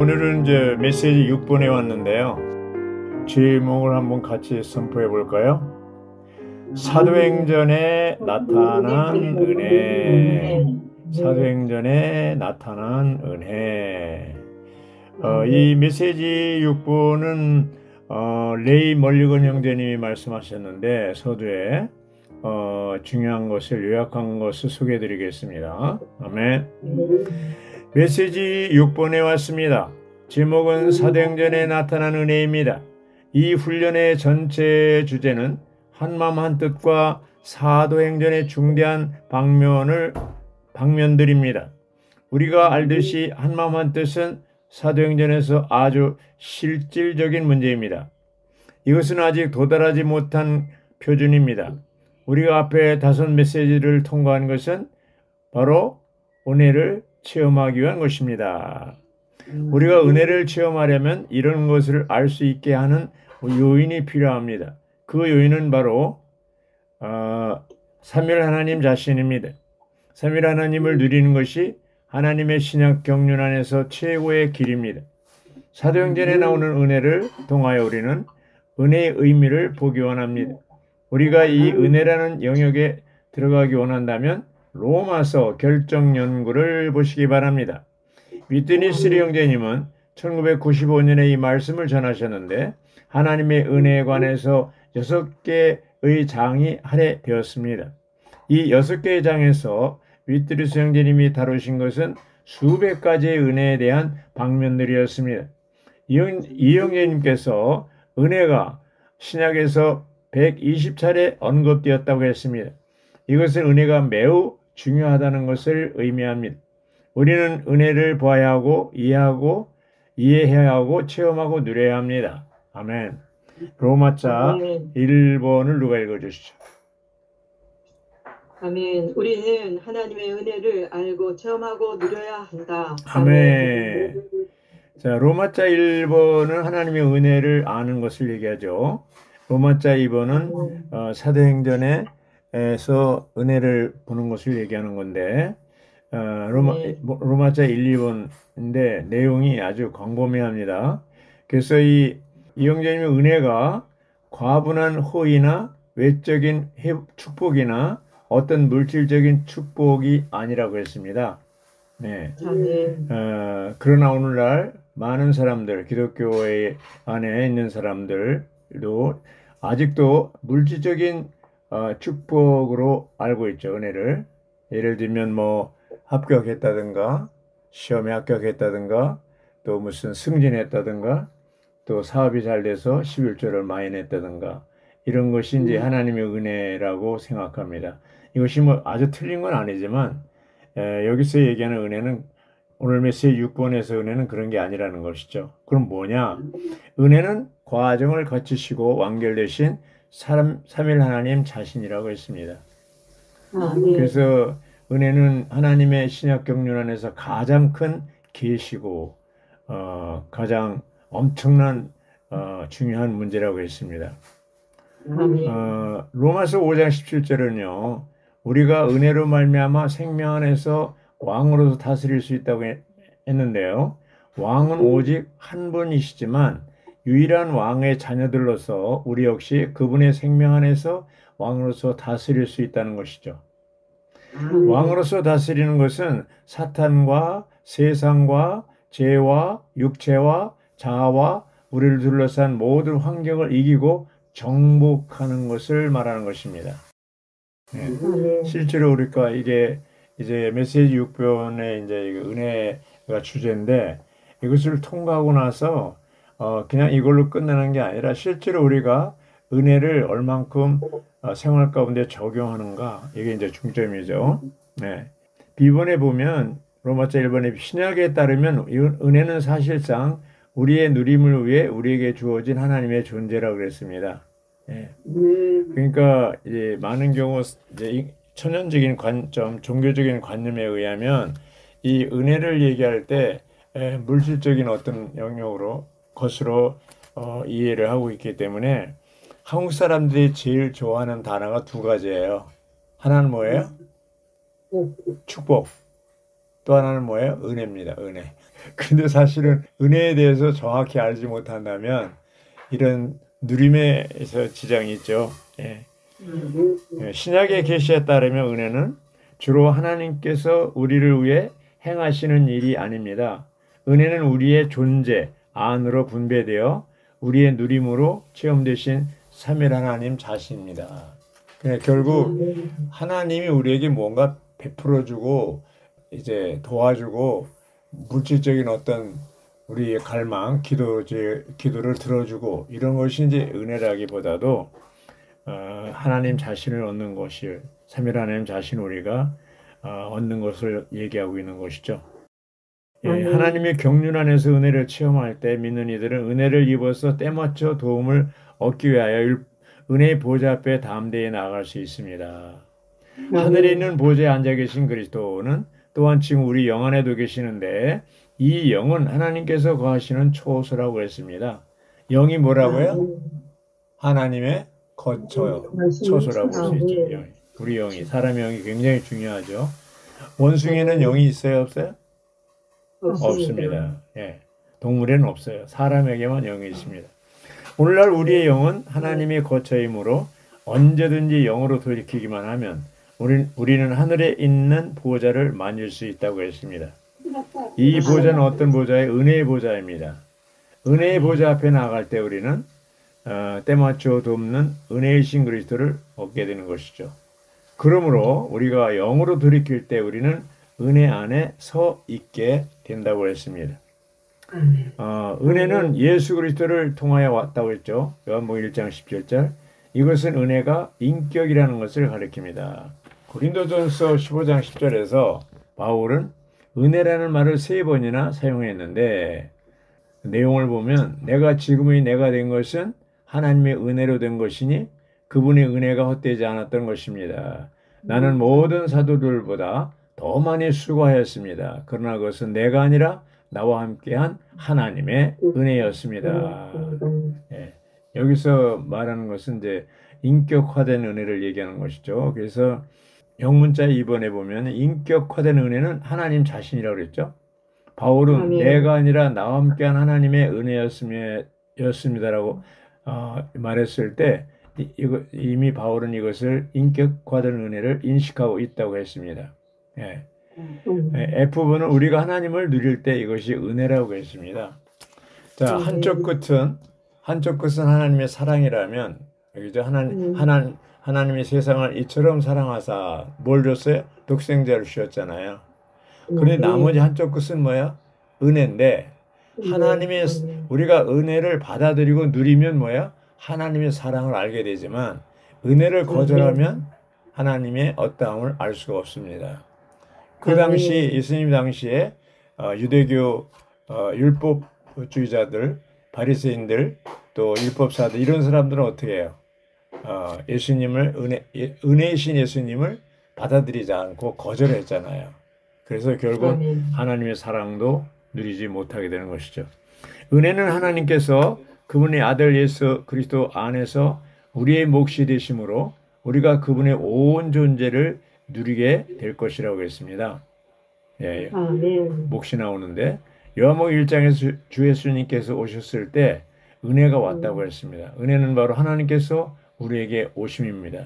오늘은 이제 메시지 6번에 왔는데요. 제목을 한번 같이 선포해 볼까요? 사도행전에 나타난 은혜. 사도행전에 나타난 은혜. 이 메시지 6번은 레이 멀리건 형제님이 말씀하셨는데 서두에 중요한 것을 요약한 것을 소개해 드리겠습니다. 아멘. 메시지 6번에 왔습니다. 제목은 사도행전에 나타난 은혜입니다. 이 훈련의 전체 주제는 한마음 한뜻과 사도행전의 중대한 방면들입니다. 우리가 알듯이 한마음 한뜻은 사도행전에서 아주 실질적인 문제입니다. 이것은 아직 도달하지 못한 표준입니다. 우리가 앞에 5 메시지를 통과한 것은 바로 은혜를 체험하기 위한 것입니다. 우리가 은혜를 체험하려면 이런 것을 알 수 있게 하는 요인이 필요합니다. 그 요인은 바로 삼위일 하나님 자신입니다. 삼위일 하나님을 누리는 것이 하나님의 신약 경륜 안에서 최고의 길입니다. 사도행전에 나오는 은혜를 통하여 우리는 은혜의 의미를 보기 원합니다. 우리가 이 은혜라는 영역에 들어가기 원한다면 로마서 결정 연구를 보시기 바랍니다. 위트니스리 형제님은 1995년에 이 말씀을 전하셨는데 하나님의 은혜에 관해서 6개의 장이 할애되었습니다. 이 6개의 장에서 위트니스 형제님이 다루신 것은 수백 가지의 은혜에 대한 방면들이었습니다. 이 형제님께서 은혜가 신약에서 120차례 언급되었다고 했습니다. 이것은 은혜가 매우 중요하다는 것을 의미합니다. 우리는 은혜를 보아야 하고 이해해야 하고 체험하고 누려야 합니다. 아멘. 로마자 1번을 누가 읽어주시죠? 아멘. 우리는 하나님의 은혜를 알고 체험하고 누려야 한다. 아멘. 자, 로마자 1번은 하나님의 은혜를 아는 것을 얘기하죠. 로마자 2번은 사도행전에서 은혜를 보는 것을 얘기하는 건데 로마자 1, 2번인데 내용이 아주 광범위합니다. 그래서 이 형제님의 은혜가 과분한 호의나 외적인 축복이나 어떤 물질적인 축복이 아니라고 했습니다. 네. 그러나 오늘날 많은 사람들, 기독교회 안에 있는 사람들도 아직도 물질적인 축복으로 알고 있죠, 은혜를. 예를 들면 뭐 합격했다든가 시험에 합격했다든가 또 무슨 승진했다든가 또 사업이 잘 돼서 11조를 많이 냈다든가 이런 것이 이제 하나님의 은혜라고 생각합니다. 이것이 뭐 아주 틀린 건 아니지만 여기서 얘기하는 은혜는 오늘 메시지 6번에서 은혜는 그런 게 아니라는 것이죠. 그럼 뭐냐? 은혜는 과정을 거치시고 완결되신 삼위일 하나님 자신이라고 했습니다. 그래서 은혜는 하나님의 신약 경륜 안에서 가장 큰 계시고 가장 엄청난 중요한 문제라고 했습니다. 로마서 5장 17절은요. 우리가 은혜로 말미암아 생명 안에서 왕으로서 다스릴 수 있다고 했는데요. 왕은 오직 한 분이시지만 유일한 왕의 자녀들로서 우리 역시 그분의 생명 안에서 왕으로서 다스릴 수 있다는 것이죠. 왕으로서 다스리는 것은 사탄과 세상과 죄와 육체와 자아와 우리를 둘러싼 모든 환경을 이기고 정복하는 것을 말하는 것입니다. 네. 실제로 우리가 이게 이제 메시지 6번의 이제 은혜가 주제인데 이것을 통과하고 나서 그냥 이걸로 끝나는 게 아니라 실제로 우리가 은혜를 얼만큼 생활 가운데 적용하는가 이게 이제 중점이죠. 네. B번에 보면 로마자 1번에 신약에 따르면 은혜는 사실상 우리의 누림을 위해 우리에게 주어진 하나님의 존재라고 그랬습니다. 예. 그러니까 이제 많은 경우 이제 천연적인 관점, 종교적인 관념에 의하면 이 은혜를 얘기할 때 물질적인 어떤 영역으로 것으로 이해를 하고 있기 때문에 한국 사람들이 제일 좋아하는 단어가 2가지예요. 하나는 뭐예요? 축복. 또 하나는 뭐예요? 은혜입니다. 은혜. 근데 사실은 은혜에 대해서 정확히 알지 못한다면 이런 누림에서 지장이 있죠. 예. 신약의 계시에 따르면 은혜는 주로 하나님께서 우리를 위해 행하시는 일이 아닙니다. 은혜는 우리의 존재 안으로 분배되어 우리의 누림으로 체험되신 삼일 하나님 자신입니다. 결국 하나님이 우리에게 뭔가 베풀어주고 이제 도와주고 물질적인 어떤 우리의 갈망, 기도를 들어주고 이런 것이 이제 은혜라기보다도 하나님 자신을 얻는 것이 삼일 하나님 자신 우리가 얻는 것을 얘기하고 있는 것이죠. 예, 하나님의 경륜 안에서 은혜를 체험할 때 믿는 이들은 은혜를 입어서 때맞춰 도움을 얻기 위하여 은혜의 보좌 앞에 담대히 나아갈 수 있습니다. 하늘에 있는 보좌에 앉아 계신 그리스도는 또한 지금 우리 영 안에도 계시는데 이 영은 하나님께서 거하시는 초소라고 했습니다. 영이 뭐라고요? 하나님의 거처요. 초소라고 할 수 있죠. 영이. 우리 영이, 사람의 영이 굉장히 중요하죠. 원숭이는 영이 있어요, 없어요? 없습니다. 예. 동물에는 없어요. 사람에게만 영이 있습니다. 오늘날 우리의 영은 하나님의 거처이므로 언제든지 영으로 돌이키기만 하면 우리는 하늘에 있는 보좌를 만질 수 있다고 했습니다. 이 보좌는 어떤 보좌예요? 은혜의 보좌입니다. 은혜의 보좌 앞에 나갈 때 우리는 때맞춰 돕는 은혜이신 그리스도를 얻게 되는 것이죠. 그러므로 우리가 영으로 돌이킬 때 우리는 은혜 안에 서 있게 된다고 했습니다. 은혜는 예수 그리스도를 통하여 왔다고 했죠. 요한복음 1장 17절. 이것은 은혜가 인격이라는 것을 가리킵니다. 고린도전서 15장 10절에서 바울은 은혜라는 말을 3번이나 사용했는데 내용을 보면 내가 지금의 내가 된 것은 하나님의 은혜로 된 것이니 그분의 은혜가 헛되지 않았던 것입니다. 나는 모든 사도들보다 더 많이 수고하였습니다. 그러나 그것은 내가 아니라 나와 함께한 하나님의 은혜였습니다. 예, 여기서 말하는 것은 이제 인격화된 은혜를 얘기하는 것이죠. 그래서 영문자 2번에 보면 인격화된 은혜는 하나님 자신이라고 그랬죠. 바울은 내가 아니라 나와 함께한 하나님의 은혜였습니다라고 말했을 때 이미 바울은 이것을 인격화된 은혜를 인식하고 있다고 했습니다. 예. F번은 우리가 하나님을 누릴 때 이것이 은혜라고 했습니다. 자, 한쪽 끝은 하나님의 사랑이라면 여기죠. 하나님이 세상을 이처럼 사랑하사 뭘 줬어요? 독생자를 주셨잖아요. 그런데 나머지 한쪽 끝은 뭐야? 은혜인데 하나님의 우리가 은혜를 받아들이고 누리면 뭐야? 하나님의 사랑을 알게 되지만 은혜를 거절하면 하나님의 어떠함을 알 수가 없습니다. 그 당시 예수님 당시에 유대교 율법주의자들, 바리새인들, 또 율법사들 이런 사람들은 어떻게 해요? 예수님을 은혜이신 예수님을 받아들이지 않고 거절했잖아요. 그래서 결국 하나님의 사랑도 누리지 못하게 되는 것이죠. 은혜는 하나님께서 그분의 아들 예수 그리스도 안에서 우리의 몫이 되심으로 우리가 그분의 온 존재를 누리게 될 것이라고 했습니다. 예, 몫이 나오는데 요한복음 1장에서 주 예수님께서 오셨을 때 은혜가 왔다고 했습니다. 은혜는 바로 하나님께서 우리에게 오심입니다.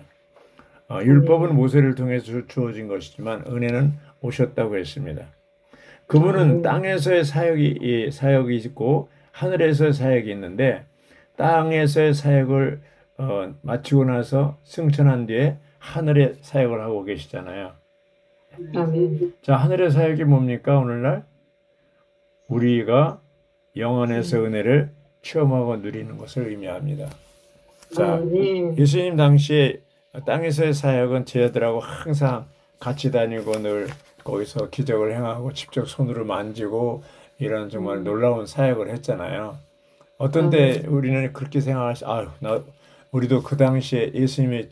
율법은 모세를 통해서 주어진 것이지만 은혜는 오셨다고 했습니다. 그분은 땅에서의 사역이 있고 하늘에서의 사역이 있는데 땅에서의 사역을 마치고 나서 승천한 뒤에 하늘의 사역을 하고 계시잖아요. 자, 하늘의 사역이 뭡니까 오늘날? 우리가 영원에서 은혜를 체험하고 누리는 것을 의미합니다. 자, 예수님 당시에 땅에서의 사역은 제자들하고 항상 같이 다니고 늘 거기서 기적을 행하고 직접 손으로 만지고 이런 정말 놀라운 사역을 했잖아요. 어떤 때 우리는 그렇게 생각하시, 우리도 그 당시에 예수님의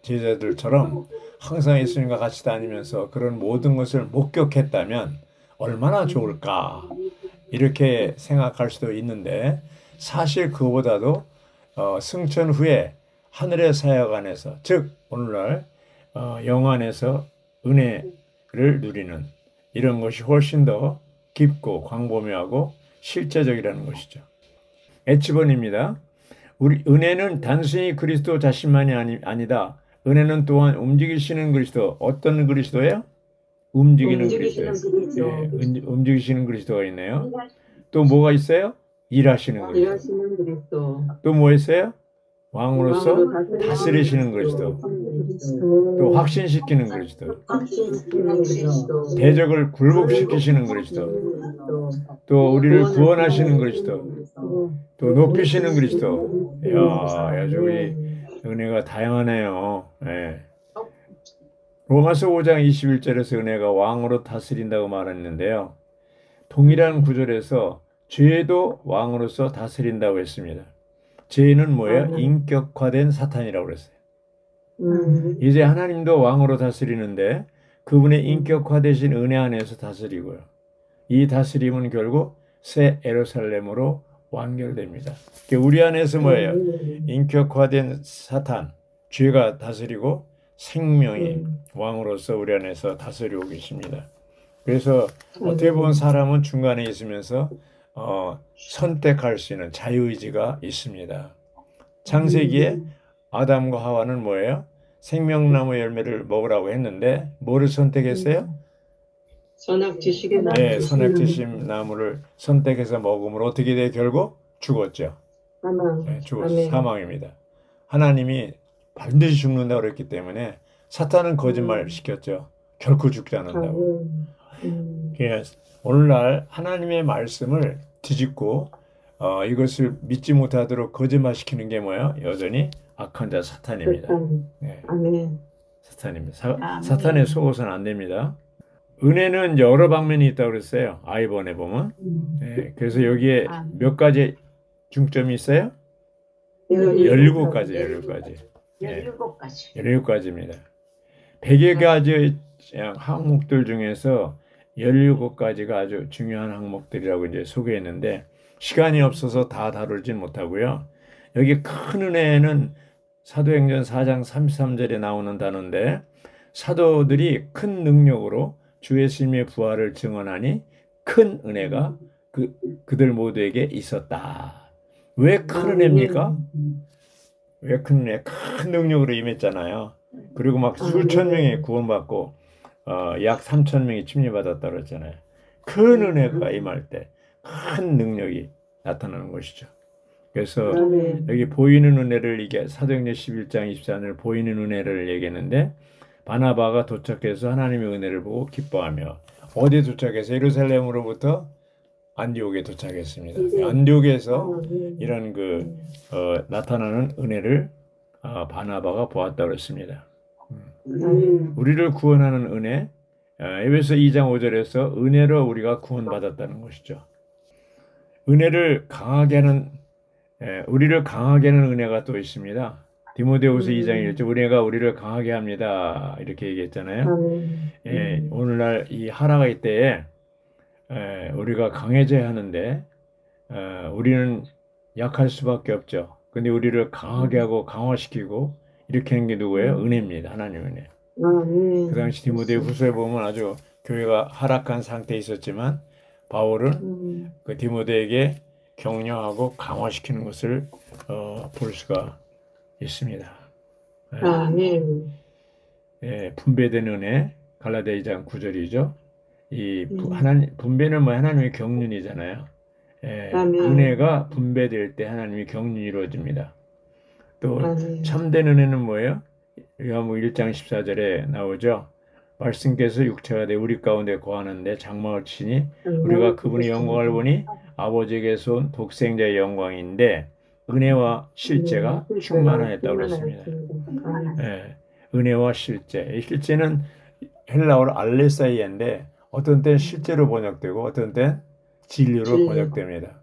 제자들처럼 항상 예수님과 같이 다니면서 그런 모든 것을 목격했다면 얼마나 좋을까 이렇게 생각할 수도 있는데 사실 그보다도 승천 후에 하늘의 사역 안에서 즉 오늘날 영 안에서 은혜를 누리는 이런 것이 훨씬 더 깊고 광범위하고 실제적이라는 것이죠. H번입니다. 우리 은혜는 단순히 그리스도 자신만이 아니다. 은혜는 또한 움직이시는 그리스도. 어떤 그리스도예요? 움직이는 그리스도예요. 움직이시는 예, 그리스도. 움직이시는 그리스도가 있네요. 또 뭐가 있어요? 일하시는 그리스도. 일하시는 그리스도. 또 뭐 있어요? 왕으로서 왕으로 다스리시는 그리스도. 또 확신시키는 그리스도. 확신시키는 그리스도. 대적을 굴복시키시는 그리스도. 또 우리를 구원하시는 그리스도. 또 높이시는 그리스도. 이야, 아주 우리 은혜가 다양하네요. 예. 로마서 5장 21절에서 은혜가 왕으로 다스린다고 말했는데요. 동일한 구절에서 죄도 왕으로서 다스린다고 했습니다. 죄는 뭐예요? 인격화된 사탄이라고 그랬어요. 이제 하나님도 왕으로 다스리는데 그분의 인격화되신 은혜 안에서 다스리고요. 이 다스림은 결국 새 예루살렘으로 완결됩니다. 우리 안에서 뭐예요? 인격화된 사탄, 죄가 다스리고 생명이 왕으로서 우리 안에서 다스리고 계십니다. 그래서 어떻게 보면 사람은 중간에 있으면서 선택할 수 있는 자유의지가 있습니다. 창세기에 아담과 하와는 뭐예요? 생명나무 열매를 먹으라고 했는데 뭐를 선택했어요? 선악지식의 나무. 네, 선악지식 나무를 선택해서 먹음으로 어떻게 돼? 결국 죽었죠. 네, 죽었어요. 사망입니다. 하나님이 반드시 죽는다고 그랬기 때문에 사탄은 거짓말 시켰죠. 결코 죽지 않는다고. 오늘날 하나님의 말씀을 뒤집고 이것을 믿지 못하도록 거짓말시키는 게 뭐예요? 여전히 악한 자 사탄입니다. 네. 사탄입니다. 사탄에 속어서는 안 됩니다. 은혜는 여러 방면이 있다고 그랬어요. 아이번에 보면. 네. 그래서 여기에 몇 가지 중점이 있어요? 17가지, 17가지. 17가지. 17가지입니다. 100여 가지 항목들 중에서 17가지가 아주 중요한 항목들이라고 이제 소개했는데 시간이 없어서 다 다루진 못하고요. 여기 큰 은혜는 사도행전 4장 33절에 나오는 단어인데 사도들이 큰 능력으로 주 예수님의 부활을 증언하니 큰 은혜가 그들 모두에게 있었다. 왜 큰 은혜입니까? 왜 큰 은혜? 큰 능력으로 임했잖아요. 그리고 막 수천 명이 구원받고 약 3천 명이 침례받았다 그랬잖아요. 큰 은혜가 임할 때 큰 능력이 나타나는 것이죠. 그래서 여기 보이는 은혜를 이게 사도행전 11장 24절 보이는 은혜를 얘기했는데 바나바가 도착해서 하나님의 은혜를 보고 기뻐하며 어디에 도착해서 예루살렘으로부터 안디옥에 도착했습니다. 안디옥에서 이런 나타나는 은혜를 바나바가 보았다고 했습니다. 우리를 구원하는 은혜, 에베소 2장 5절에서 은혜로 우리가 구원받았다는 것이죠. 은혜를 강하게 하는 우리를 강하게 하는 은혜가 또 있습니다. 디모데후서 2장 1절 은혜가 우리를 강하게 합니다. 이렇게 얘기했잖아요. 오늘날 이 하락의 때에 우리가 강해져야 하는데 우리는 약할 수밖에 없죠. 근데 우리를 강하게 하고 강화시키고 이렇게 하는 게 누구예요? 은혜입니다. 하나님 은혜. 그 당시 디모데후서에 보면 아주 교회가 하락한 상태에 있었지만 바울은 그 디모데에게 격려하고 강화시키는 것을 볼 수가 있습니다. 분배된 은혜 갈라디아 2장 9절이죠. 이 분배는 뭐 하나님의 경륜이잖아요. 은혜가 분배될 때 하나님의 경륜이 이루어집니다. 또 참된 은혜는 뭐예요? 요한복음 1장 14절에 나오죠. 말씀께서 육체가 돼 우리 가운데 거하는데 장막을 치니 우리가 그분의 영광을 보니 아버지에게서 온 독생자의 영광인데 은혜와 실제가 충만하였다고 그랬습니다. 은혜와 실제. 이 실제는 헬라어로 알레사이인데 어떤 때는 실제로 번역되고 어떤 때는 진리로 번역됩니다.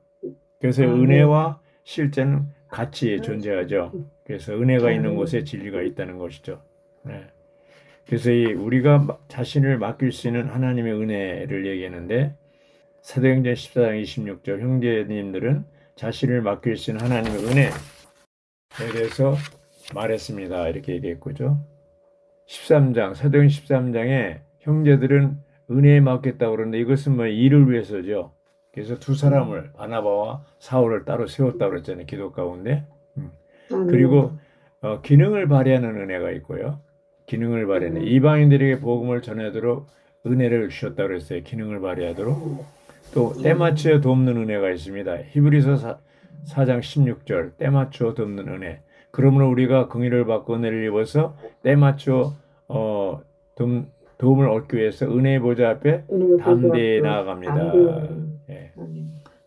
그래서 은혜와 실제는 같이 존재하죠. 그래서 은혜가 있는 곳에 진리가 있다는 것이죠. 그래서 우리가 자신을 맡길 수 있는 하나님의 은혜를 얘기하는데 사도행전 14장 26절 형제님들은 자신을 맡길 수 있는 하나님의 은혜에 대해서 말했습니다. 이렇게 얘기했고죠. 13장 사도행전 13장에 형제들은 은혜에 맡겼다고 그러는데 이것은 뭐 일을 위해서죠. 그래서 두 사람을 바나바와 사울을 따로 세웠다고 그랬잖아요. 기도 가운데. 음. 그리고 기능을 발휘하는 은혜가 있고요. 기능을 발휘하는 이방인들에게 복음을 전하도록 은혜를 주셨다고 그랬어요. 기능을 발휘하도록. 또 때맞춰 돕는 은혜가 있습니다. 히브리서 4장 16절 때맞춰 돕는 은혜. 그러므로 우리가 긍휼을 받고 은혜를 입어서 때맞춰 도움을 얻기 위해서 은혜의 보좌 앞에 담대히 나아갑니다. 예.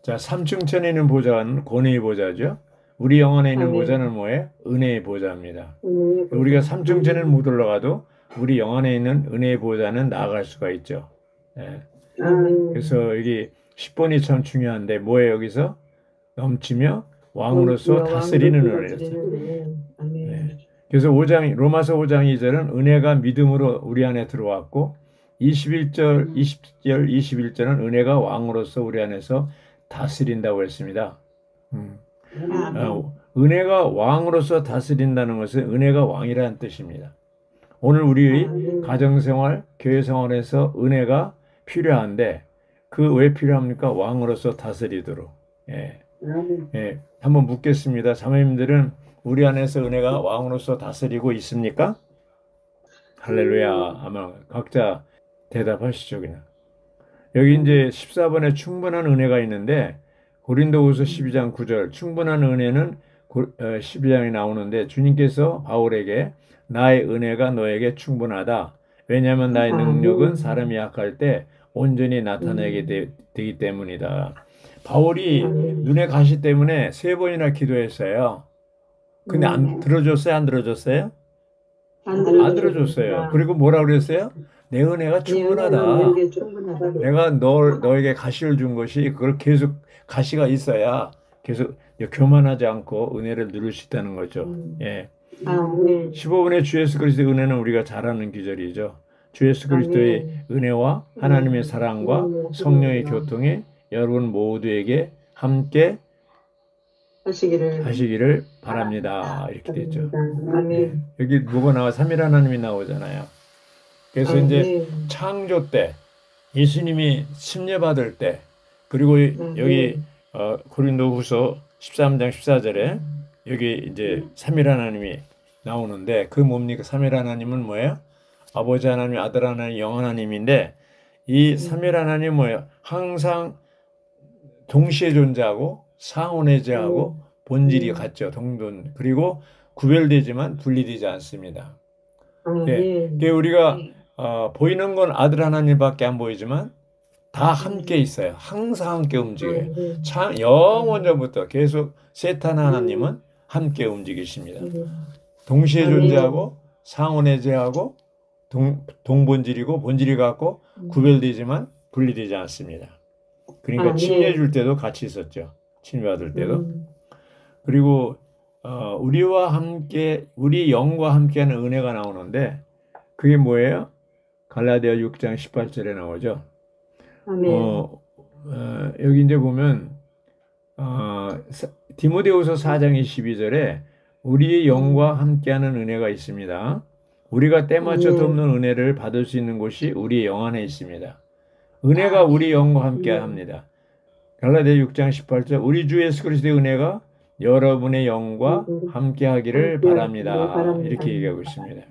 자, 삼층천에 있는 보좌는 권위의 보좌죠. 우리 영 안에 있는 보좌는 뭐예요? 은혜의 보좌입니다. 우리가 삼층천에 못 올라가도 우리 영 안에 있는 은혜의 보좌는 나아갈 수가 있죠. 예. 그래서 여기 10번이 참 중요한데 뭐예요 여기서? 넘치며 왕으로서 다스리는 은혜였어요. 네. 그래서 로마서 5장 2절은 은혜가 믿음으로 우리 안에 들어왔고 20절 21절은 은혜가 왕으로서 우리 안에서 다스린다고 했습니다. 은혜가 왕으로서 다스린다는 것은 은혜가 왕이라는 뜻입니다. 오늘 우리의 가정생활, 교회생활에서 은혜가 필요한데 그 왜 필요합니까? 왕으로서 다스리도록. 예. 예. 한번 묻겠습니다. 자매님들은 우리 안에서 은혜가 왕으로서 다스리고 있습니까? 할렐루야. 아마 각자 대답하시죠, 그냥. 여기 이제 14번에 충분한 은혜가 있는데 고린도후서 12장 9절 충분한 은혜는 12장에 나오는데 주님께서 바울에게 나의 은혜가 너에게 충분하다. 왜냐하면 나의 능력은 사람이 약할 때 온전히 나타내게 되기 때문이다. 바울이 눈에 가시 때문에 3번이나 기도했어요. 근데 안 들어줬어요? 안 들어줬어요? 안 들어줬어요. 그리고 뭐라 그랬어요? 내 은혜가 충분하다. 내가 너에게 가시를 준 것이 그걸 계속 가시가 있어야 계속 교만하지 않고 은혜를 누릴 수 있다는 거죠. 예. 15분의 주 예수 그리스도의 은혜는 우리가 잘 아는 기절이죠. 주 예수 그리스도의 은혜와 하나님의 사랑과 성령의 교통이 여러분 모두에게 함께 하시기를 바랍니다. 이렇게 되죠. 여기 뭐가 나와? 삼일 하나님이 나오잖아요. 그래서 이제 창조 때 예수님이 침례받을 때 그리고 여기 고린도후서 13장 14절에 여기 이제 삼일 하나님이 나오는데 그 뭡니까? 삼일 하나님은 뭐예요? 아버지 하나님, 아들 하나님, 영 하나님인데 이 삼일 하나님 뭐예요? 항상 동시에 존재하고 상호내재하고 본질이 같죠. 동돈. 그리고 구별되지만 분리되지 않습니다. 예. 우리가 보이는 건 아들 하나님밖에 안 보이지만 다 함께 있어요. 항상 함께 움직여요. 영원전부터 계속 세탄 하나님은 함께 움직이십니다. 동시에 존재하고 상호내재하고 동본질이고 본질이 같고 구별되지만 분리되지 않습니다. 그러니까 침례 줄 때도 같이 있었죠. 침례 받을 때도. 그리고 우리와 함께 우리 영과 함께하는 은혜가 나오는데 그게 뭐예요? 갈라디아 6장 18절에 나오죠. 여기 이제 보면 디모데후서 4장 22절에 우리의 영과 함께하는 은혜가 있습니다. 우리가 때맞춰 돕는 은혜를 받을 수 있는 곳이 우리의 영 안에 있습니다. 은혜가 우리 영과 함께합니다. 갈라디아 6장 18절 우리 주 예수 그리스도의 은혜가 여러분의 영과 함께하기를 바랍니다. 이렇게 얘기하고 있습니다.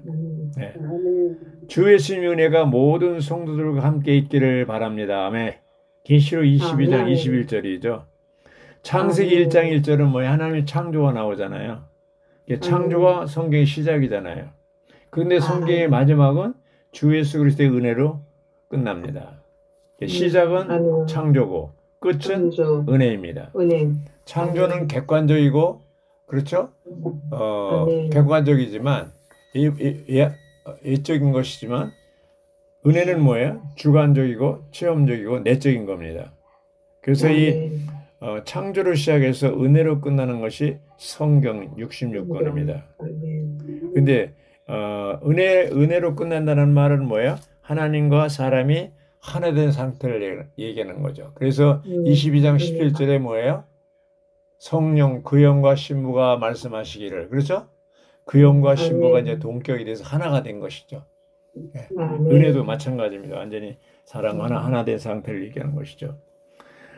네. 주 예수님의 은혜가 모든 성도들과 함께 있기를 바랍니다. 아멘. 계시록 22장 21절이죠. 창세기 1장 1절은 뭐예요? 하나님의 창조가 나오잖아요. 창조가 성경의 시작이잖아요. 그런데 성경의 마지막은 주 예수 그리스도의 은혜로 끝납니다. 시작은 창조고 끝은 은혜입니다. 창조는 객관적이고 그렇죠? 객관적이지만 예적인 것이지만 은혜는 뭐예요? 주관적이고 체험적이고 내적인 겁니다. 그래서 이 창조를 시작해서 은혜로 끝나는 것이 성경 66권입니다. 근데 은혜로 끝난다는 말은 뭐예요? 하나님과 사람이 하나 된 상태를 얘기하는 거죠. 그래서 22장 17절에 뭐예요? 성령, 그 영과 신부가 말씀하시기를. 그렇죠? 그 영과 신부가 이제 동격이 돼서 하나가 된 것이죠. 예. 아멘. 은혜도 마찬가지입니다. 완전히 사랑 하나 된 상태를 얘기하는 것이죠.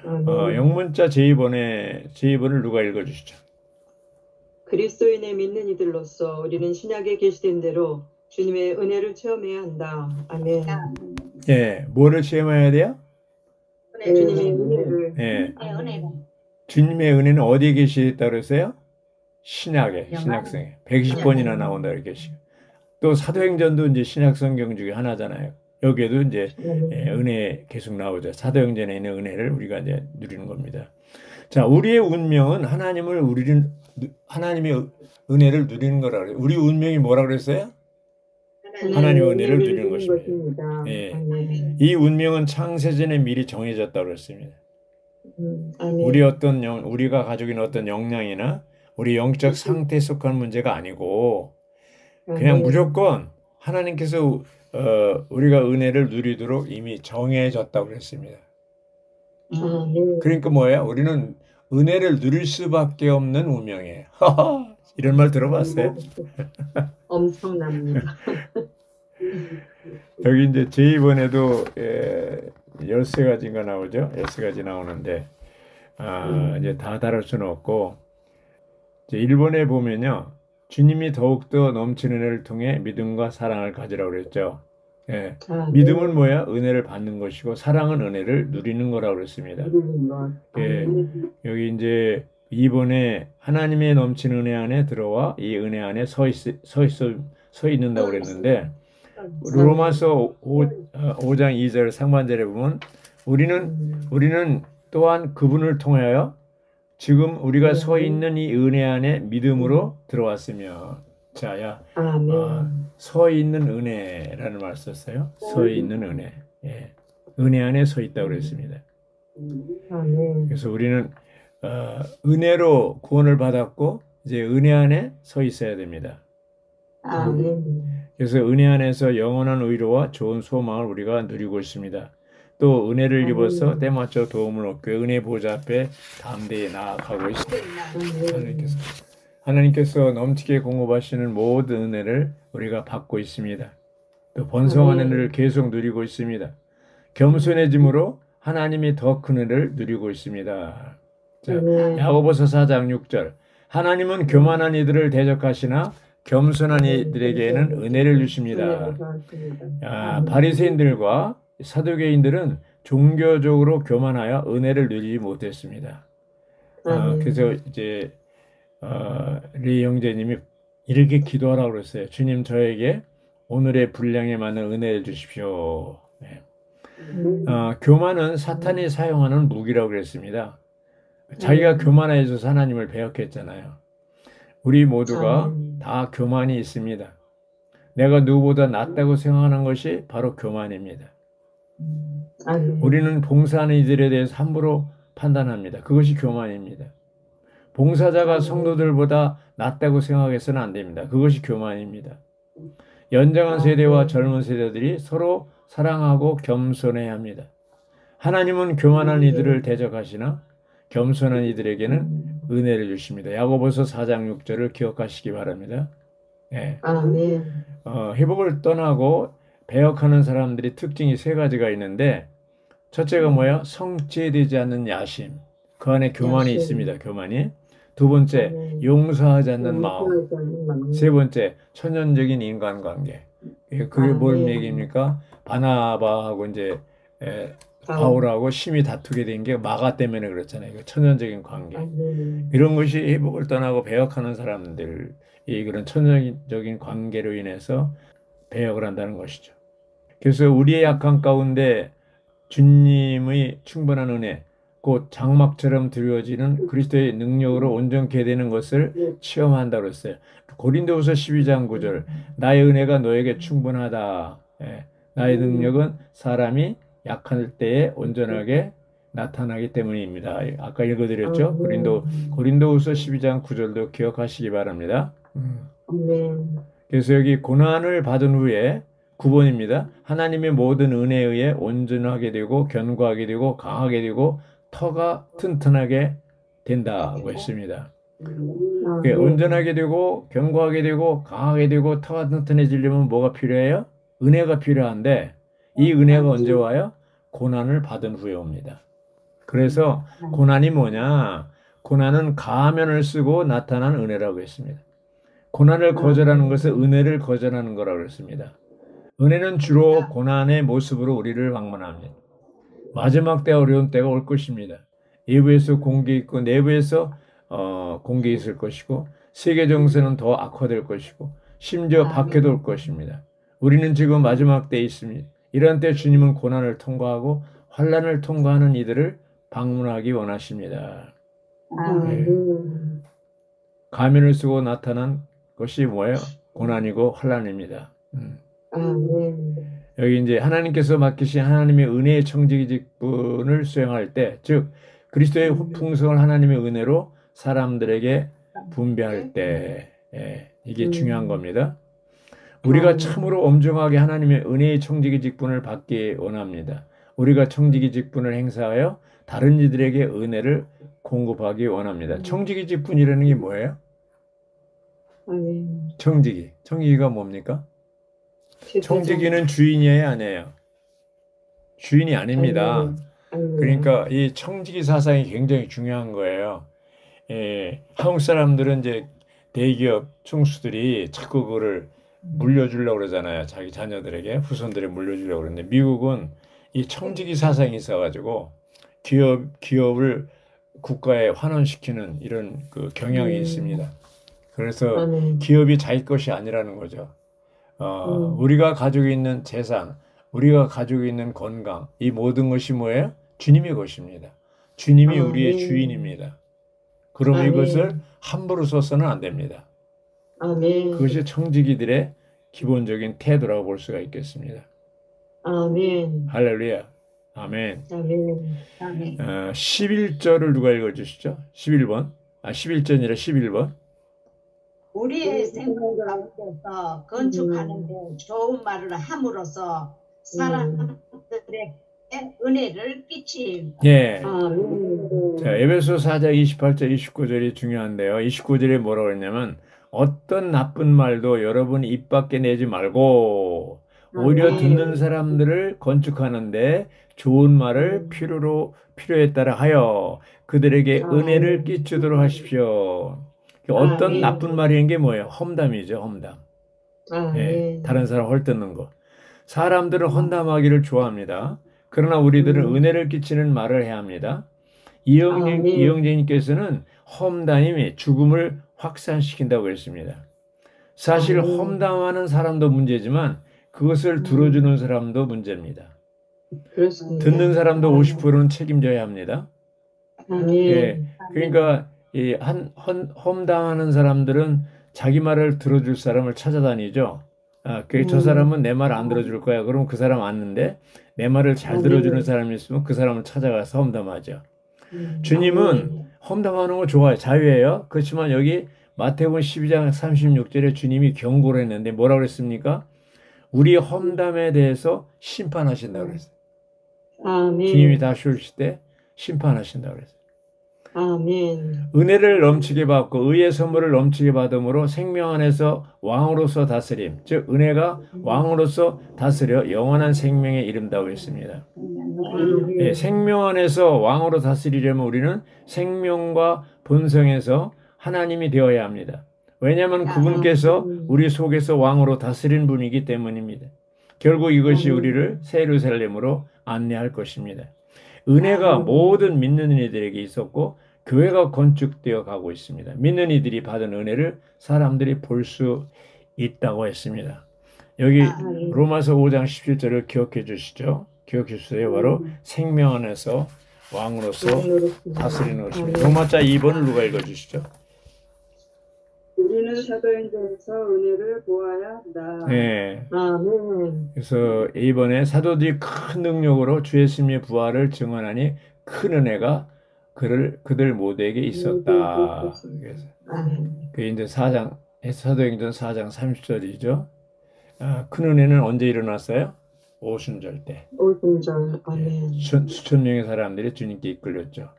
아멘. 영문자 제2번을 누가 읽어주시죠? 그리스도인의 믿는 이들로서 우리는 신약에 계시된 대로 주님의 은혜를 체험해야 한다. 아멘. 예, 뭐를 체험해야 돼요? 주님의 은혜를. 예, 아멘. 주님의 은혜는 어디에 계시다고 그랬어요? 신약성에 120번이나 나온다 이렇게. 또 사도행전도 이제 신약 성경 중에 하나잖아요. 여기에도 이제 은혜 계속 나오죠. 사도행전에 있는 은혜를 우리가 이제 누리는 겁니다. 자, 우리의 운명은 하나님의 은혜를 누리는 거라 그래요. 우리 운명이 뭐라 그랬어요? 하나님의 은혜를 누리는 것입니다. 예. 이 운명은 창세전에 미리 정해졌다고 그랬습니다. 우리가 가지고 있는 어떤 역량이나 우리 영적 상태에 속한 문제가 아니고 그냥 무조건 하나님께서 우리가 은혜를 누리도록 이미 정해졌다고 그랬습니다. 그러니까 뭐예요? 우리는 은혜를 누릴 수밖에 없는 운명이에요. 이런 말 들어봤어요? 엄청납니다. 여기 이제 제2번에도 13가지인가 나오죠? 13가지 나오는데 이제 다 다룰 수는 없고 이제 1번에 보면요. 주님이 더욱더 넘치는 은혜를 통해 믿음과 사랑을 가지라고 그랬죠. 예. 믿음은 뭐야? 은혜를 받는 것이고 사랑은 은혜를 누리는 거라고 그랬습니다. 예. 여기 이제 2번에 하나님의 넘치는 은혜 안에 들어와 이 은혜 안에 서 있는다고 그랬는데 로마서 5장 2절 상반절에 보면 우리는 또한 그분을 통하여 지금 우리가 서 있는 이 은혜 안에 믿음으로 들어왔으며 자, 서 있는 은혜라는 말 썼어요. 서 있는 은혜. 예. 은혜 안에 서 있다고 그랬습니다. 그래서 우리는 은혜로 구원을 받았고 이제 은혜 안에 서 있어야 됩니다. 그래서 은혜 안에서 영원한 의로와 좋은 소망을 우리가 누리고 있습니다. 또 은혜를 입어서 때맞춰 도움을 얻고 은혜 보좌 앞에 담대히 나아가고 있습니다. 하나님께서 넘치게 공급하시는 모든 은혜를 우리가 받고 있습니다. 또 번성한 은혜를 계속 누리고 있습니다. 겸손해짐으로 하나님이 더 큰 은혜를 누리고 있습니다. 자, 야고보서 4장 6절 하나님은 교만한 이들을 대적하시나 겸손한 이들에게는 은혜를 주십니다. 바리새인들과 사두개인들은 종교적으로 교만하여 은혜를 누리지 못했습니다. 그래서 이제 리 형제님이 이렇게 기도하라고 그랬어요. 주님 저에게 오늘의 분량에 맞는 은혜를 주십시오. 네. 교만은 사탄이 사용하는 무기라고 그랬습니다. 자기가 교만해져서 하나님을 배역했잖아요. 우리 모두가 다 교만이 있습니다. 내가 누구보다 낫다고 생각하는 것이 바로 교만입니다. 우리는 봉사하는 이들에 대해서 함부로 판단합니다. 그것이 교만입니다. 봉사자가 성도들보다 낫다고 생각해서는 안 됩니다. 그것이 교만입니다. 연장한 세대와 젊은 세대들이 서로 사랑하고 겸손해야 합니다. 하나님은 교만한 이들을 대적하시나 겸손한 이들에게는 은혜를 주십니다. 야고보서 4장 6절을 기억하시기 바랍니다. 네. 회복을 떠나고 배역하는 사람들이 특징이 세 가지가 있는데 첫째가 뭐야? 성취되지 않는 야심. 그 안에 교만이 있습니다. 교만이. 두 번째, 용서하지 않는 마음. 세 번째, 천연적인 인간관계. 그게 뭔 얘기입니까? 바나바하고 이제 바울하고 심히 다투게 된 게 마가 때문에 그렇잖아요. 천연적인 관계. 이런 것이 회복을 떠나고 배역하는 사람들이 그런 천연적인 관계로 인해서 배역을 한다는 것이죠. 그래서 우리의 약한 가운데 주님의 충분한 은혜, 곧 장막처럼 드려지는 그리스도의 능력으로 온전케 되는 것을 체험한다고 했어요. 고린도후서 12장 9절 나의 은혜가 너에게 충분하다. 나의 능력은 사람이 약할 때에 온전하게 나타나기 때문입니다. 아까 읽어드렸죠? 고린도후서 12장 9절도 기억하시기 바랍니다. 그래서 여기 고난을 받은 후에 9번입니다. 하나님의 모든 은혜에 의해 온전하게 되고 견고하게 되고 강하게 되고 터가 튼튼하게 된다고 했습니다. 온전하게 되고 견고하게 되고 강하게 되고 터가 튼튼해지려면 뭐가 필요해요? 은혜가 필요한데 이 은혜가 언제 와요? 고난을 받은 후에 옵니다. 그래서 고난이 뭐냐? 고난은 가면을 쓰고 나타난 은혜라고 했습니다. 고난을 거절하는 것은 은혜를 거절하는 거라고 했습니다. 은혜는 주로 고난의 모습으로 우리를 방문합니다. 마지막 때 어려운 때가 올 것입니다. 외부에서 공개 있고 내부에서 공개 있을 것이고 세계 정세는 더 악화될 것이고 심지어 박해도 올 것입니다. 우리는 지금 마지막 때에 있습니다. 이런 때 주님은 고난을 통과하고 환난을 통과하는 이들을 방문하기 원하십니다. 네. 가면을 쓰고 나타난 것이 뭐예요? 고난이고 환난입니다. 여기 이제 하나님께서 맡기신 하나님의 은혜의 청지기 직분을 수행할 때, 즉 그리스도의 풍성을 하나님의 은혜로 사람들에게 분배할 때, 이게 중요한 겁니다. 우리가 참으로 엄중하게 하나님의 은혜의 청지기 직분을 받기 원합니다. 우리가 청지기 직분을 행사하여 다른 이들에게 은혜를 공급하기 원합니다. 청지기 직분이라는 게 뭐예요? 청지기. 청지기가 뭡니까? 청지기는 주인이에요, 아니에요? 주인이 아닙니다. 그러니까 이 청지기 사상이 굉장히 중요한 거예요. 한국 사람들은 이제 대기업 총수들이 자꾸 그거를 물려주려고 그러잖아요. 자기 자녀들에게, 후손들에게 물려주려고 그러는데 미국은 이 청지기 사상이 있어가지고 기업을 국가에 환원시키는 이런 그 경향이 있습니다. 그래서 기업이 자기 것이 아니라는 거죠. 우리가 가지고 있는 재산, 우리가 가지고 있는 건강, 이 모든 것이 뭐예요? 주님의 것입니다. 주님이 우리의 주인입니다. 그러면 이것을 함부로 써서는 안 됩니다. 그것이 청지기들의 기본적인 태도라고 볼 수가 있겠습니다. 할렐루야. 아멘. 11절을 누가 읽어주시죠? 11번. 11절이라 11번. 우리의 생각 가운데서 건축하는데 좋은 말을 함으로써 사람들에게 은혜를 끼치. 예. 자, 에베소 4장 28절 29절이 중요한데요. 29절에 뭐라고 했냐면 어떤 나쁜 말도 여러분 입 밖에 내지 말고 오히려 듣는 사람들을 건축하는데 좋은 말을 필요에 따라 하여 그들에게 은혜를 끼치도록 하십시오. 어떤 나쁜 말이라는 게 뭐예요? 험담이죠, 험담. 다른 사람 헐뜯는 거. 사람들은 험담하기를 좋아합니다. 그러나 우리들은 은혜를 끼치는 말을 해야 합니다. 이영재님께서는 험담이 죽음을 확산시킨다고 했습니다. 사실 험담하는 사람도 문제지만 그것을 들어주는 사람도 문제입니다. 듣는 사람도 50%는 책임져야 합니다. 그러니까 험담하는 사람들은 자기 말을 들어줄 사람을 찾아다니죠. 저 사람은 내 말 안 들어줄 거야. 그럼 그 사람 왔는데 내 말을 잘 들어주는 사람이 있으면 그 사람을 찾아가서 험담하죠. 주님은 험담하는 거 좋아요. 자유예요. 그렇지만 여기 마태복음 12장 36절에 주님이 경고를 했는데 뭐라고 그랬습니까? 우리 험담에 대해서 심판하신다고 그랬어요. 주님이 다시 오실 때 심판하신다고 그랬어요. 은혜를 넘치게 받고 의의 선물을 넘치게 받음으로 생명 안에서 왕으로서 다스림, 즉 은혜가 왕으로서 다스려 영원한 생명에 이른다고 했습니다. 생명 안에서 왕으로 다스리려면 우리는 생명과 본성에서 하나님이 되어야 합니다. 왜냐하면 그분께서 우리 속에서 왕으로 다스린 분이기 때문입니다. 결국 이것이 우리를 새 예루살렘으로 안내할 것입니다. 은혜가 모든 믿는 이들에게 있었고 교회가 건축되어 가고 있습니다. 믿는 이들이 받은 은혜를 사람들이 볼 수 있다고 했습니다. 여기 로마서 5장 17절을 기억해 주시죠. 기억해 주세요. 바로 생명 안에서 왕으로서 다스리는 것입니다. 로마자 2번을 누가 읽어 주시죠. 우리는 사도행전에서 은혜를 보아야 한다. 네. 그래서 이번에 사도들이 큰 능력으로 주 예수님의 부활을 증언하니 큰 은혜가 그들 모두에게 있었다. 그래서 그 이제 사도행전 4장 30절이죠. 큰 은혜는 언제 일어났어요? 오순절 때. 오순절. 아멘. 수천 명의 사람들이 주님께 이끌렸죠.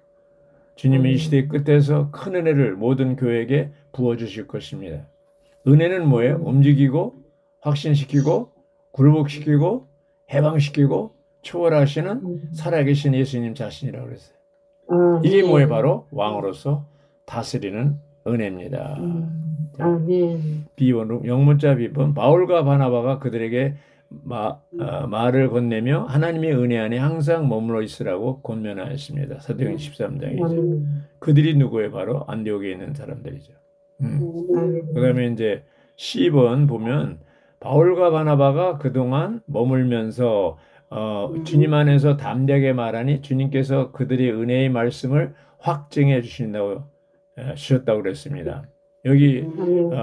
주님이 이 시대 끝에서 큰 은혜를 모든 교회에게 부어주실 것입니다. 은혜는 뭐예요? 움직이고 확신시키고 굴복시키고 해방시키고 초월하시는 살아계신 예수님 자신이라고 그랬어요. 이게 뭐예요? 바로 왕으로서 다스리는 은혜입니다. 아멘. 비원, 영문자 비번, 바울과 바나바가 그들에게 말을 건네며 하나님의 은혜 안에 항상 머물러 있으라고 권면하였습니다. 사도행전 13장이죠. 그들이 누구예요? 바로 안디옥에 있는 사람들이죠. 그 다음에 이제 10번 보면 바울과 바나바가 그동안 머물면서 주님 안에서 담대하게 말하니 주님께서 그들의 은혜의 말씀을 확증해 주셨다고 그랬습니다. 여기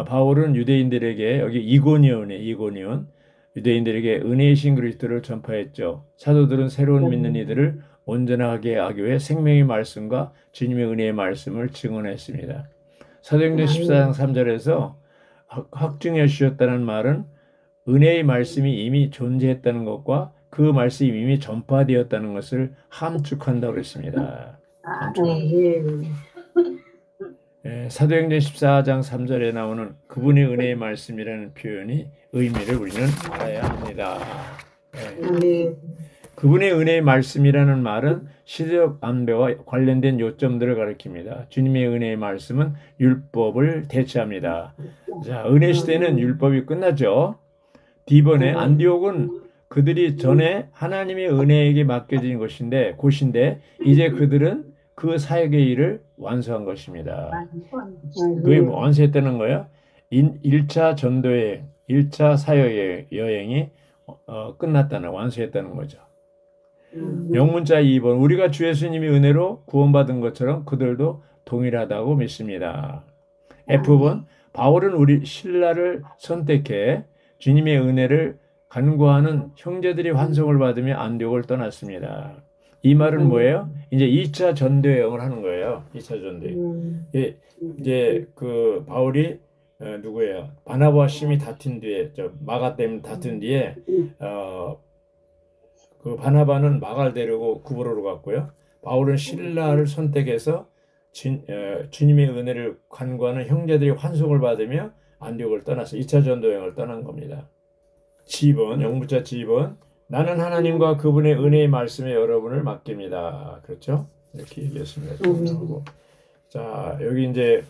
바울은 유대인들에게 여기 이고니온 유대인들에게 은혜이신 그리스도를 전파했죠. 사도들은 새로운 믿는 이들을 온전하게 하기 위해 생명의 말씀과 주님의 은혜의 말씀을 증언했습니다. 사도행전 14장 3절에서 확증해 주셨다는 말은 은혜의 말씀이 이미 존재했다는 것과 그 말씀이 이미 전파되었다는 것을 함축한다고 그랬습니다. 사도행전 14장 3절에 나오는 그분의 은혜의 말씀이라는 표현이 의미를 우리는 알아야 합니다. 그분의 은혜의 말씀이라는 말은 시대적 안배와 관련된 요점들을 가리킵니다. 주님의 은혜의 말씀은 율법을 대체합니다. 자, 은혜 시대는 율법이 끝났죠. D번에 안디옥은 그들이 전에 하나님의 은혜에게 맡겨진 곳인데 이제 그들은 그 사역의 일을 완수한 것입니다. 그게 완수했다는 거예요. 1차 전도여행, 1차 사역 여행이 완수했다는 거죠. 영문자 2번, 우리가 주 예수님의 은혜로 구원받은 것처럼 그들도 동일하다고 믿습니다. F번, 바울은 우리 신라를 선택해 주님의 은혜를 간구하는 형제들이 환송을 받으며 안디옥을 떠났습니다. 이 말은 뭐예요? 이제 2차 전도 여행을 하는 거예요. 2차 전도 여행. 이제 그 바울이 누구예요? 바나바와 심히 다툰 뒤에, 마가 때문에 다툰 뒤에 그 바나바는 마가를 데리고 구브로로 갔고요. 바울은 신라를 선택해서 주님의 은혜를 간구하는 형제들이 환송을 받으며 안디옥을 떠나서 2차 전도 여행을 떠난 겁니다. G번, 영문자 G번, 나는 하나님과 그분의 은혜의 말씀에 여러분을 맡깁니다. 그렇죠? 이렇게 얘기했습니다. 자, 여기 이제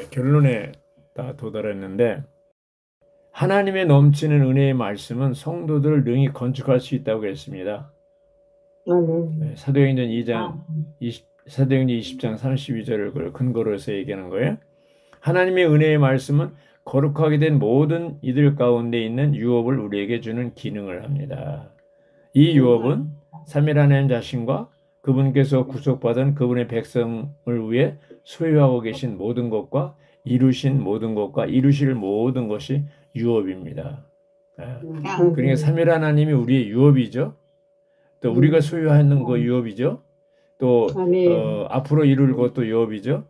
결론에 다 도달했는데, 하나님의 넘치는 은혜의 말씀은 성도들을 능히 건축할 수 있다고 했습니다. 사도행전 20장 32절을 근거로 해서 얘기하는 거예요. 하나님의 은혜의 말씀은 거룩하게 된 모든 이들 가운데 있는 유업을 우리에게 주는 기능을 합니다. 이 유업은 삼위 하나님 자신과 그분께서 구속받은 그분의 백성을 위해 소유하고 계신 모든 것과 이루신 모든 것과 이루실 모든 것이 유업입니다. 그러니까 삼위 하나님이 우리의 유업이죠. 또 우리가 소유하는 거 유업이죠. 또 앞으로 이룰 것도 유업이죠.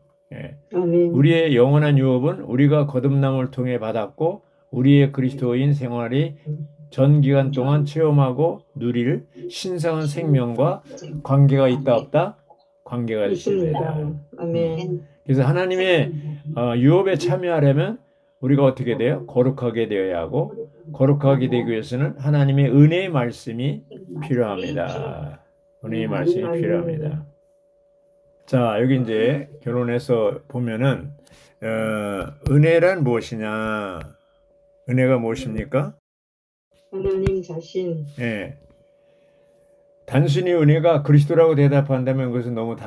우리의 영원한 유업은 우리가 거듭남을 통해 받았고 우리의 그리스도인 생활이 전 기간 동안 체험하고 누릴 신성한 생명과 관계가 있다 없다? 관계가 있습니다. 그래서 하나님의 유업에 참여하려면 우리가 어떻게 돼요? 거룩하게 되어야 하고, 거룩하게 되기 위해서는 하나님의 은혜의 말씀이 필요합니다. 은혜의 말씀이 필요합니다. 자, 여기 이제 결론해서 보면은 은혜란 무엇이냐? 은혜가 무엇입니까? 하나님 자신. 예. 단순히 은혜가 그리스도라고 대답한다면 그것은 너무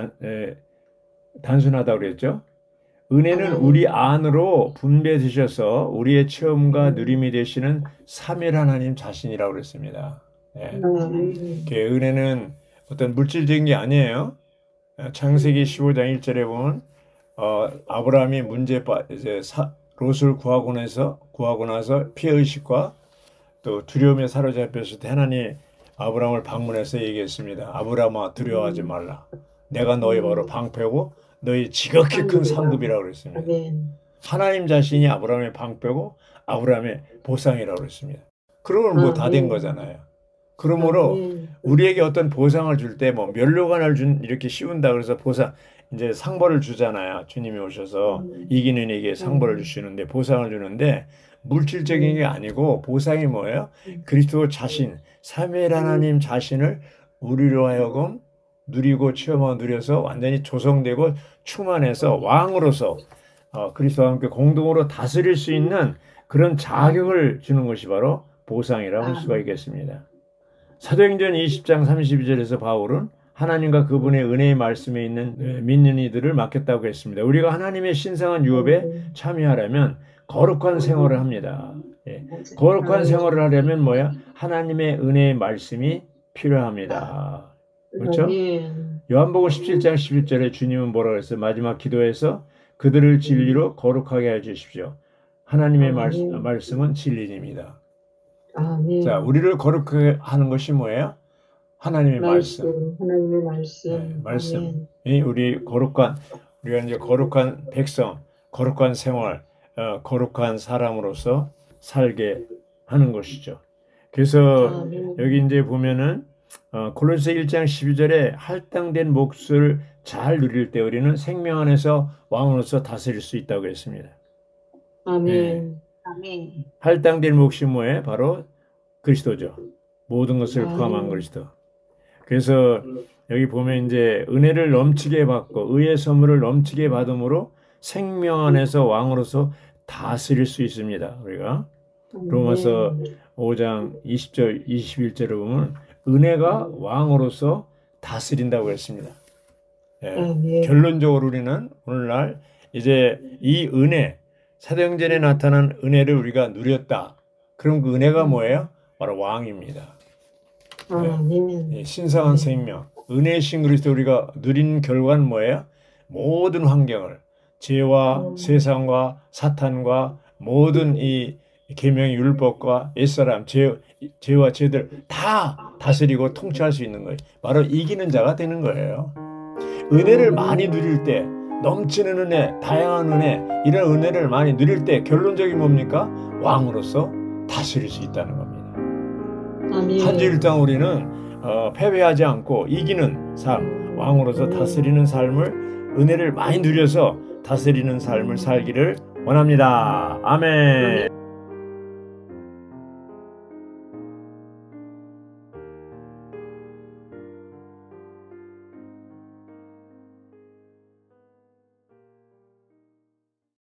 단순하다고 그랬죠. 은혜는 우리 안으로 분배되셔서 우리의 체험과 누림이 되시는 삼위 하나님 자신이라고 그랬습니다. 예. 은혜는 어떤 물질적인 게 아니에요. 창세기 15장 1절에 보면 아브라함이 롯을 구하고 나서 피해의식과 또 두려움에 사로잡혔을 때 하나님 아브라함을 방문해서 얘기했습니다. 아브라함아, 두려워하지 말라. 내가 너희 바로 방패고 너희 지극히 큰 상급이라고 그랬습니다. 하나님 자신이 아브라함의 방패고 아브라함의 보상이라고 그랬습니다. 그러면 뭐 다 된 거잖아요. 그러므로 우리에게 어떤 보상을 줄 때 뭐 면류관을 이렇게 씌운다 그래서 보상, 이제 상벌을 주잖아요. 주님이 오셔서 이기는 이에게 상벌을 주시는데 보상을 주는데 물질적인 게 아니고 보상이 뭐예요? 그리스도 자신, 삼위일 하나님 자신을 우리로 하여금 누리고 체험하고 누려서 완전히 조성되고 충만해서 왕으로서 그리스도와 함께 공동으로 다스릴 수 있는 그런 자격을 주는 것이 바로 보상이라고 할 수가 있겠습니다. 사도행전 20장 32절에서 바울은 하나님과 그분의 은혜의 말씀에 있는 믿는 이들을 맡겼다고 했습니다. 우리가 하나님의 신성한 유업에 참여하려면 거룩한 생활을 합니다. 예. 거룩한 생활을 하려면 뭐야? 하나님의 은혜의 말씀이 필요합니다. 그렇죠? 요한복음 17장 11절에 주님은 뭐라고 했어요? 마지막 기도에서 그들을 진리로 거룩하게 해 주십시오. 하나님의 말씀은 진리입니다. 자, 우리를 거룩하게 하는 것이 뭐예요? 하나님의 말씀. 하나님의 말씀. 네, 말씀. 우리가 이제 거룩한 백성, 거룩한 생활, 거룩한 사람으로서 살게 하는 것이죠. 그래서 여기 이제 보면은 골로새 1장 12절에 할당된 몫을 잘 누릴 때 우리는 생명 안에서 왕으로서 다스릴 수 있다고 했습니다. 아멘. 네. 아멘. 할당된 몫이 뭐예요? 바로 그리스도죠. 모든 것을 포함한 그리스도. 그래서 여기 보면 이제 은혜를 넘치게 받고 의의 선물을 넘치게 받음으로 생명 안에서 왕으로서 다스릴 수 있습니다. 우리가 로마서 5장 20절 21절을 보면 은혜가 왕으로서 다스린다고 했습니다. 예. 결론적으로 우리는 오늘날 이제 이 은혜, 사도행전에 나타난 은혜를 우리가 누렸다. 그럼 그 은혜가 뭐예요? 바로 왕입니다. 예. 신성한 생명, 은혜의 신 그리스도 우리가 누린 결과는 뭐예요? 모든 환경을 죄와 세상과 사탄과 모든 이 계명의 율법과 옛사람, 죄와 죄들 다 다스리고 통치할 수 있는 거예요. 바로 이기는 자가 되는 거예요. 은혜를 많이 누릴 때, 넘치는 은혜, 다양한 은혜, 이런 은혜를 많이 누릴 때 결론적인 뭡니까? 왕으로서 다스릴 수 있다는 겁니다. 한 주 일당 우리는 패배하지 않고 이기는 삶, 왕으로서 다스리는 삶을 은혜를 많이 누려서 다스리는 삶을 살기를 원합니다. 아멘.